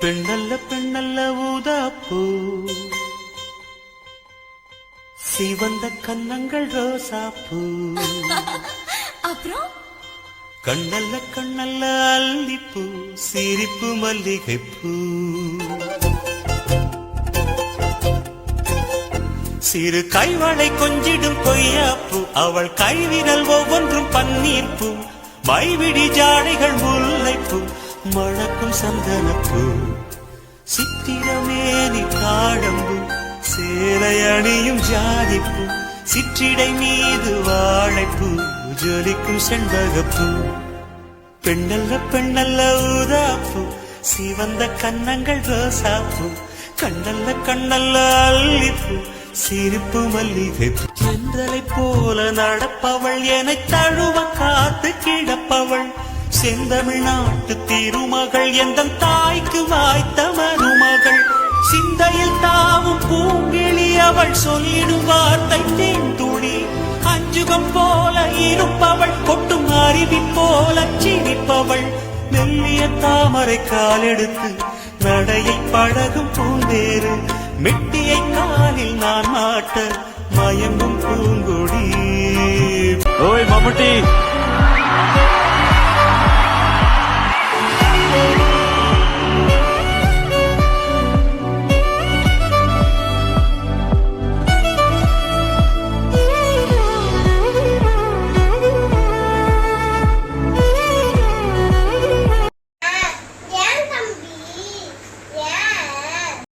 பெண்ணல்ல பெண்ணல்ல ஊதாப்பூ, சிவந்த கன்னங்கள் ரோசாப்பூ. அப்புறம் கண்ணல்ல கண்ணல்ல அல்லிப்பூ, சிரிப்பு மல்லிகைப்பூ. சிறு கைவளை கொஞ்சிடும் கொய்யாப்பூ, அவள் கைவிரல் ஒவ்வொன்றும் பன்னீர்ப்பூ. மைவிடி ஜாடைகள் முல்லைப்பூ, மணக்கும் சந்தனப்பூ. சித்திரமேனி காடம்பூ, சேலை அணியும் ஜாதிப்பூ. சிற்றிடை மீது வாழைப்பூ, ஜொலிக்கும் செண்பகப்பூ. பெண்ணல்ல பெண்ணல்ல ஊதாப்பூ, சிவந்த கன்னங்கள் ரோசாப்பூ. கண்ணல்ல கண்ணல்ல அல்லிப்பூ, சிரிப்பு மல்லிகைப்பூ. சென்றலை போல நடப்பவள், என தழுவ காத்து கிடப்பவள். செந்தமிழ்நாட்டு திருமகள், எந்த தாய்க்கு வாய்த்த மருமகள். சிந்தையில் தாவும் பூங்கிழி, அவள் சொல்லிடும் வார்த்தை தேன்துளி. அஞ்சுகம் போல இருப்பவள், கொட்டும் அருவி போல சிரிப்பவள். மெல்லிய தாமரை காலெடுத்து நடையை பழகும் பூந்தேறு. மெட்டியை காலில் நான் மாட்ட மயங்கும் பூங்கொடி. ஓய் மம்முட்டி,